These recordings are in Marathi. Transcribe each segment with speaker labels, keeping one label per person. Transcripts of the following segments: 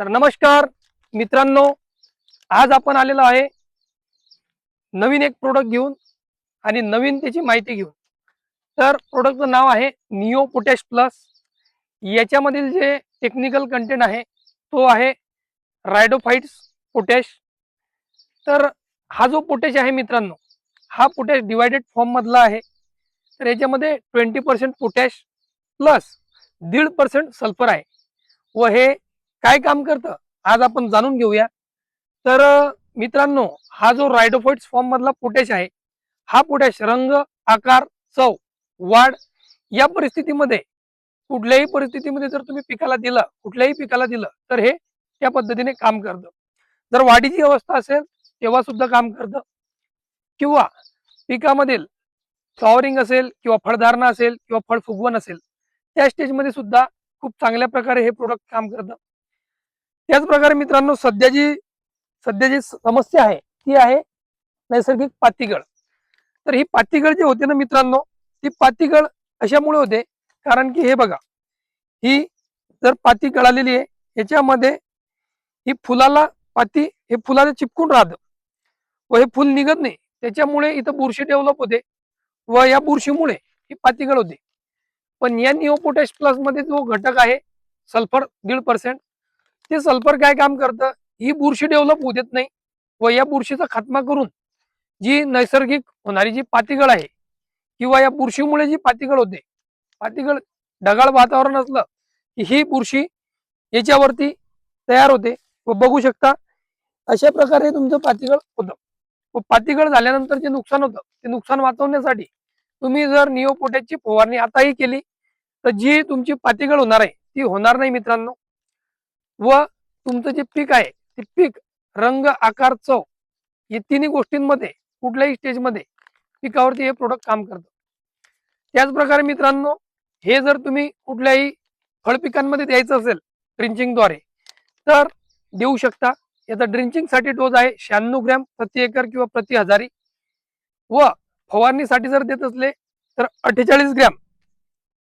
Speaker 1: तर नमस्कार मित्रांनो, आज आपण आलेलो आहे नवीन एक प्रोडक्ट घेऊन आणि नवीन त्याची माहिती घेऊन. तर प्रोडक्टचं नाव आहे निओ पोटॅश प्लस. याच्यामधील जे टेक्निकल कंटेंट आहे तो आहे रायडोफाइट्स पोटॅश. तर हा जो पोटॅश आहे मित्रांनो, हा पोटॅश डिवायडेड फॉर्म मधला आहे. तर याच्यामध्ये 20% पोटॅश प्लस 1.5% सल्फर आहे. व हे काय काम करतं आज आपण जाणून घेऊया. तर मित्रांनो, हा जो रायडोफाइट्स फॉर्म मधला पोटॅश आहे, हा पोटॅश रंग, आकार, चव, वाढ या परिस्थितीमध्ये, कुठल्याही परिस्थितीमध्ये जर तुम्ही पिकाला दिलं, कुठल्याही पिकाला दिलं तर हे त्या पद्धतीने काम करतं. जर वाढीची अवस्था असेल तेव्हा सुद्धा काम करतं, किंवा पिकामधील फ्लॉवरिंग असेल किंवा फळधारणा असेल किंवा फळ फुगवण असेल, त्या स्टेजमध्ये सुद्धा खूप चांगल्या प्रकारे हे प्रोडक्ट काम करतं. त्याच प्रकारे मित्रांनो, सध्या जी समस्या आहे ती आहे नैसर्गिक पातीगळ. तर ही पातीगळ जी होते ना मित्रांनो, ती पातीगळ अशामुळे होते कारण की हे बघा, ही जर पाती गळालेली आहे, याच्यामध्ये ही फुलाला पाती हे फुलाला चिपकून राहतं व हे फुल निघत नाही. त्याच्यामुळे इथं बुरशी डेव्हलप होते व या बुरशीमुळे ही पातीगळ होते. पण या निओ पोटॅश प्लस मध्ये जो घटक आहे सल्फर 1.5%, ते सल्फर काय काम करतं, ही बुरशी डेव्हलप होऊ देत नाही व या बुरशीचा खात्मा करून जी नैसर्गिक होणारी जी पातीगळ आहे किंवा या बुरशीमुळे जी पातीगळ होते, पातीगळ ढगाळ वातावरण असलं की ही बुरशी याच्यावरती तयार होते व बघू शकता अशा प्रकारे तुमचं पातीगळ होतं. व पातीगळ झाल्यानंतर जे नुकसान होतं ते नुकसान वाचवण्यासाठी तुम्ही जर निओ पोटॅशची फवारणी आताही केली तर जी तुमची पातीगळ होणार आहे ती होणार नाही मित्रांनो. व तुमचं जे पीक आहे ते पीक रंग, आकार, चव या तिन्ही गोष्टींमध्ये कुठल्याही स्टेजमध्ये पिकावरती हे प्रोडक्ट काम करतं. त्याच प्रकारे मित्रांनो, हे जर तुम्ही कुठल्याही फळ पिकांमध्ये द्यायचं असेल ड्रिंचिंगद्वारे तर देऊ शकता. याचा ड्रिंचिंगसाठी डोस आहे 96 ग्रॅम प्रति एकर किंवा प्रति हजारी, व फवारणीसाठी जर देत असले तर 48 ग्रॅम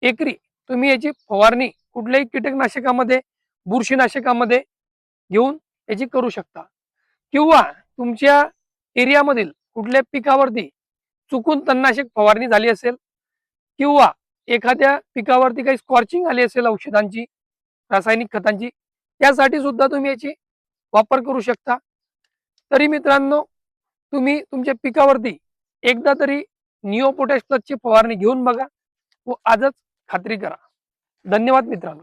Speaker 1: एकरी तुम्ही याची फवारणी कुठल्याही कीटकनाशकामध्ये, बुरशीनाशकामध्ये घेऊन याची करू शकता. किंवा तुमच्या एरियामधील कुठल्या पिकावरती चुकून तणनाशक फवारणी झाली असेल किंवा एखाद्या पिकावरती काही स्कॉर्चिंग आली असेल औषधांची, रासायनिक खतांची, त्यासाठी सुद्धा तुम्ही याची वापर करू शकता. तरी मित्रांनो, तुम्ही तुमच्या पिकावरती एकदा तरी निओ पोटॅश प्लसची फवारणी घेऊन बघा व आजच खात्री करा. धन्यवाद मित्रांनो.